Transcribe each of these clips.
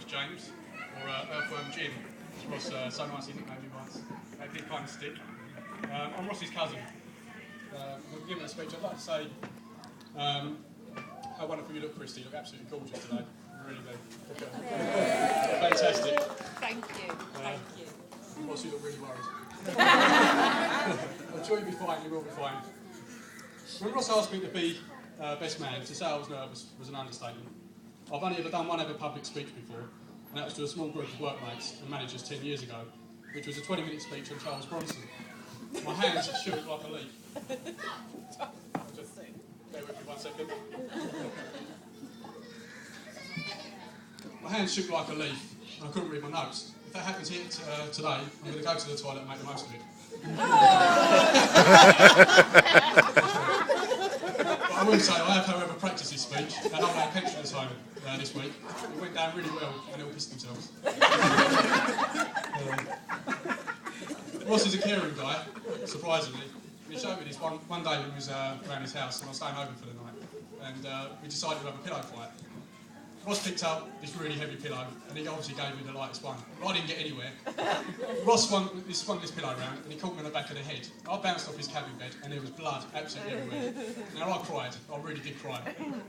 James, or Earthworm Jim, as Ross so nicely nicknamed me once. That did kind of stick. I'm Ross's cousin. We'll give him a speech. I'd like to say how wonderful you look, Christy. You look absolutely gorgeous today. Really do. Fantastic. Thank you. Thank you. Ross, you look really worried. I'm sure you'll be fine. You will be fine. When Ross asked me to be best man, to say I was nervous was an understatement. I've only ever done one ever public speech before, and that was to a small group of workmates and managers 10 years ago, which was a 20-minute speech on Charles Bronson. My hands shook like a leaf. Just bear with me 1 second. My hands shook like a leaf, and I couldn't read my notes. If that happens here today, I'm going to go to the toilet and make the most of it. But I will say, I have, however, practiced this speech at old age pensioners' home this week. It went down really well, and they all pissed themselves. Ross is a caring guy, surprisingly. He showed me this one day when we was around his house, and I was staying over for the night, and we decided to have a pillow fight. Ross picked up this really heavy pillow, and he obviously gave me the lightest one. But I didn't get anywhere. Ross swung this pillow around, and he caught me on the back of the head. I bounced off his cabin bed, and there was blood absolutely everywhere. Now, I cried. I really did cry.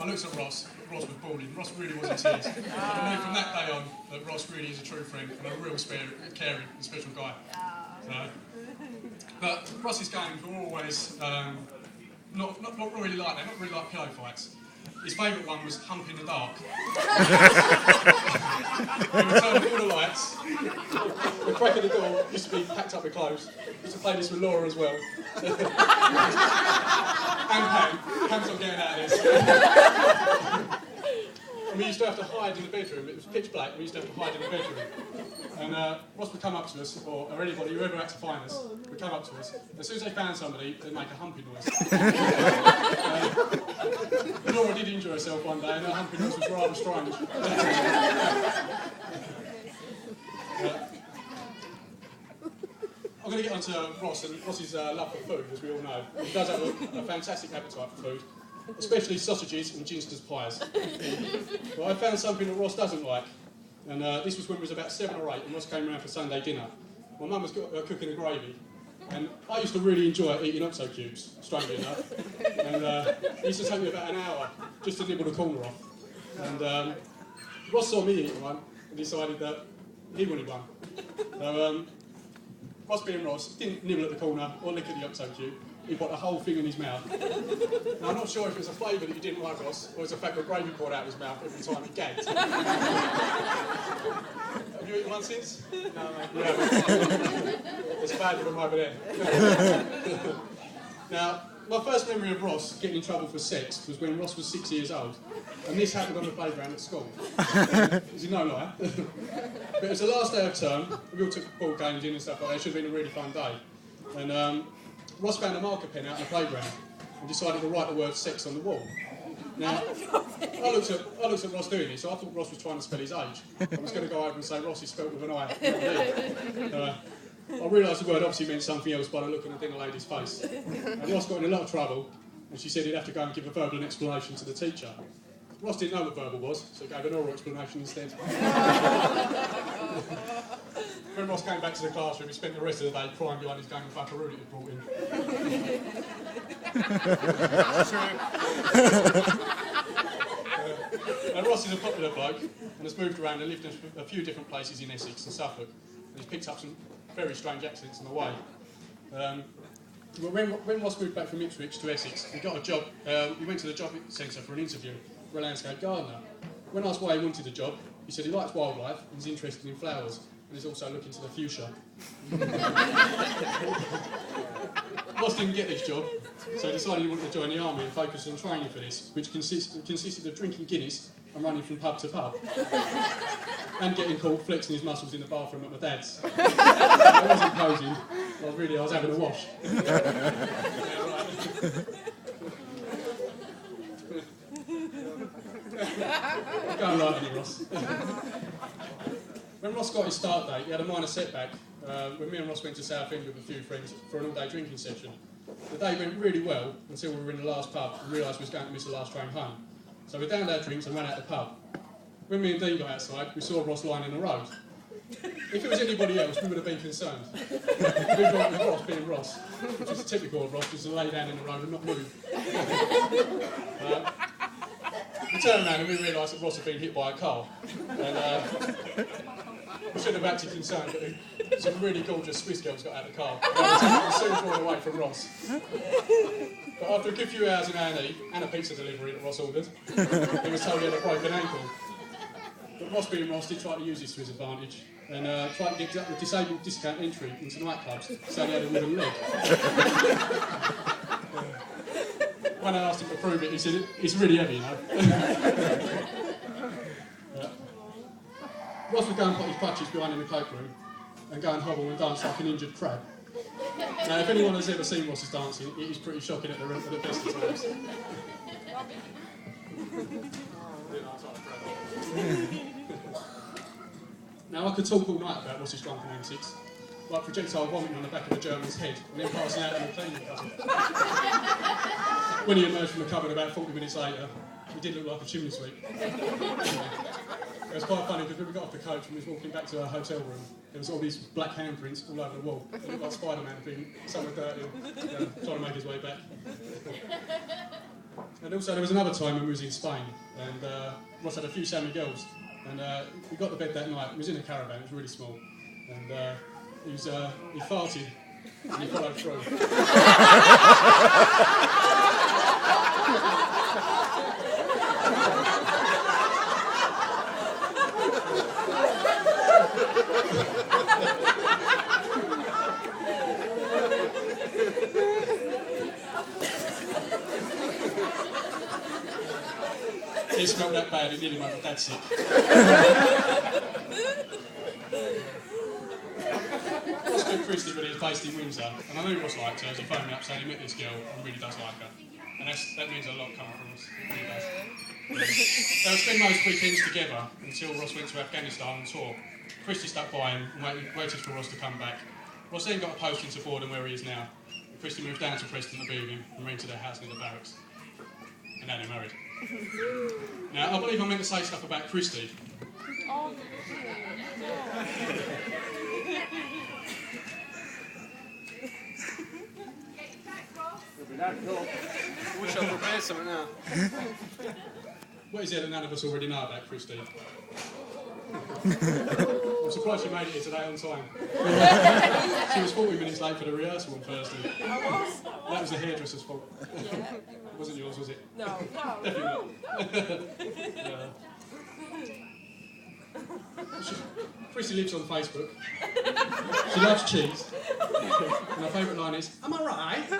I looked at Ross. Ross was bawling. Ross really was in tears. I knew from that day on that Ross really is a true friend and a real caring and special guy. But Ross's games were always not really like that, not really like pillow fights. His favourite one was Hump in the Dark. He would turn off all the lights. The crack of the door used to be packed up with clothes. He used to play this with Laura as well. And Pam. Pam's not getting out of this. And we used to have to hide in the bedroom. It was pitch black. We used to have to hide in the bedroom. And Ross would come up to us, or anybody, whoever had to find us, would come up to us. As soon as they found somebody, they'd make a humping noise. Laura did injure herself one day, and her humping noise was rather strange. I'm going to get on to Ross and Ross's love for food, as we all know. He does have a fantastic appetite for food, especially sausages and ginsters pies. But I found something that Ross doesn't like, and this was when we was about 7 or 8, and Ross came around for Sunday dinner. My mum was cooking a gravy, and I used to really enjoy eating Oxo cubes, strangely enough. And it used to take me about an hour just to nibble the corner off. And Ross saw me eating one and decided that he wanted one. So Ross being Ross, didn't nibble at the corner or lick at the Oxo cube. He put the whole thing in his mouth. Now, I'm not sure if it's a flavour that he didn't like, Ross, or it's the fact that gravy poured out of his mouth every time he gagged. Have you eaten one since? No, mate. Yeah. There's a bag of them over there. Now, my first memory of Ross getting in trouble for sex was when Ross was 6 years old, and this happened on the playground at school. Is no lie. But it was the last day of term. We all took ball games in and stuff like that. It should have been a really fun day. And Ross found a marker pen out on the playground and decided to write the word sex on the wall. Now, I looked at Ross doing this, so I thought Ross was trying to spell his age. I was going to go over and say Ross is spelt with an I. I realised the word obviously meant something else by the look on the dinner lady's face. And Ross got in a lot of trouble, and she said he'd have to go and give a verbal explanation to the teacher. Ross didn't know what verbal was, so he gave an oral explanation instead. When Ross came back to the classroom, he spent the rest of the day crying behind his game of buckaroo that he'd brought in. Now Ross is a popular bloke and has moved around and lived in a few different places in Essex and Suffolk. And he's picked up some very strange accents on the way. When Ross moved back from Ipswich to Essex, he got a job. He went to the job centre for an interview for a landscape gardener. When asked why he wanted the job, he said he likes wildlife and is interested in flowers, and is also looking to the fuchsia. Ross didn't get this job, so he decided he wanted to join the army and focus on training for this, which consisted of drinking Guinness and running from pub to pub, and getting caught flexing his muscles in the bathroom at my dad's. I wasn't posing, I was having a wash. Go and lie to me, Ross. When Ross got his start date, he had a minor setback when me and Ross went to Southend with a few friends for an all-day drinking session. The day went really well until we were in the last pub and realised we was going to miss the last train home. So we downed our drinks and ran out the pub. when me and Dean got outside, we saw Ross lying in the road. If it was anybody else, we would have been concerned. We thought it was Ross being Ross, which is typical of Ross, just to lay down in the road and not move. We turned around and we realised that Ross had been hit by a car. And we shouldn't have acted concerned, but some really gorgeous Swiss girls got out of the car. And we soon drawn away from Ross. But after a good few hours in A&E and a pizza delivery that Ross ordered, he was told he had a broken ankle. But Ross being Ross did try to use this to his advantage and tried to get the disabled discount entry into nightclubs, so he had a wooden leg. When I asked him to prove it, he said, it's really heavy, you know. Ross would go and put his crutches behind in the cloakroom and go and hobble and dance like an injured crab. Now, if anyone has ever seen Ross's dancing, it is pretty shocking at the best of times. Now, I could talk all night about Ross's drunken antics, like projectile vomiting on the back of a German's head and then passing out in a cleaning cupboard. When he emerged from the cupboard about 40 minutes later, he did look like a chimney sweep. It was quite funny because when we got off the coach and we was walking back to our hotel room, there was all these black handprints all over the wall. It looked like Spider-Man had been somewhere dirty, trying to make his way back. And also there was another time when we was in Spain and Ross had a few Sammy girls and we got to bed that night. He was in a caravan, it was really small, and he farted and he followed through. It smelled that bad, it nearly made my dad sick. Ross took Christy when he was based in Windsor, and I knew Ross liked her, as he phoned me up saying he met this girl and really does like her. And that means a lot coming from us, it really does. They would spend most weekends together until Ross went to Afghanistan on tour. Christy stuck by him and waited for Ross to come back. Ross then got a posting to Borden where he is now. Christy moved down to Preston to be with him and rented a house near the barracks. And now they're married. Now, I believe I meant to say stuff about Christy. Oh, I wish I prepared something now. What is there that none of us already know about Christy? I'm surprised she made it here today on time. She was 40 minutes late for the rehearsal on Thursday. That was the hairdresser's fault. yeah. It wasn't yours, was it? No, Definitely not. Christy lives on Facebook. She loves cheese. And her favourite line is, am I right?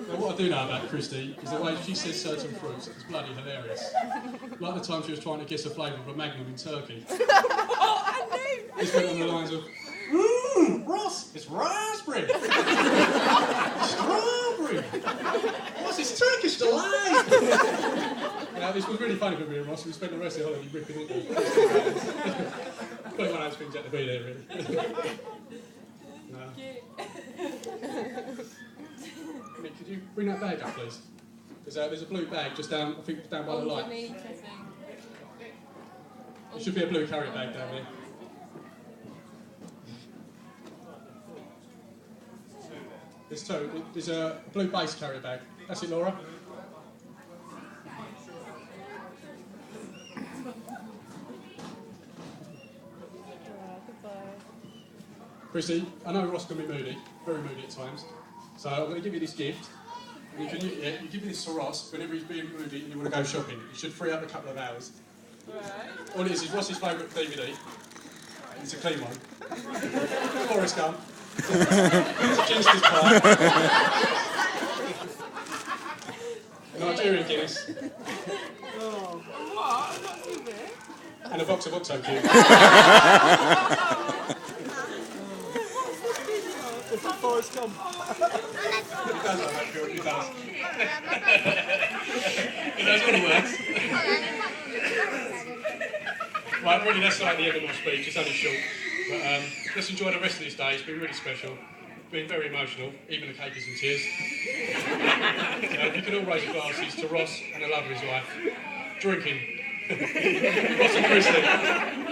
Now, what I do know about Christy is the way she says certain fruits is bloody hilarious. Like the time she was trying to guess the flavour of a Magnum in Turkey. Oh, I knew! This went on the lines of, Ross, it's raspberry. Strawberry. Ross, it's Turkish delight. Now, this was really funny for me and Ross. We spent the rest of the holiday ripping it. Probably one of those things had to be there, really. No. Nick, could you bring that bag up, please? There's a blue bag just down, I think, down by the light. There should be a blue carrier bag down there. There's two. There's a blue base carrier bag. That's it, Laura. Christy, I know Ross can be moody, very moody at times. So I'm going to give you this gift. And you give me this to Ross whenever he's being moody and you want to go shopping. It should free up a couple of hours. Right. All it is Ross's favourite DVD. It's a clean one. Forrest Gump. It's a Ginster's pie. Nigerian Guinness. Oh. What? Not too big. And a box of Octo Cube. It's a Forrest Gump. He does like that film, he does. He knows all the words. Right, really, that's like the end of my speech. It's only short. But let's enjoy the rest of this day. It's been really special. been very emotional, even the cake is in tears. So if you could all raise your glasses to Ross and the love of his life. Drinking. Ross and Christy.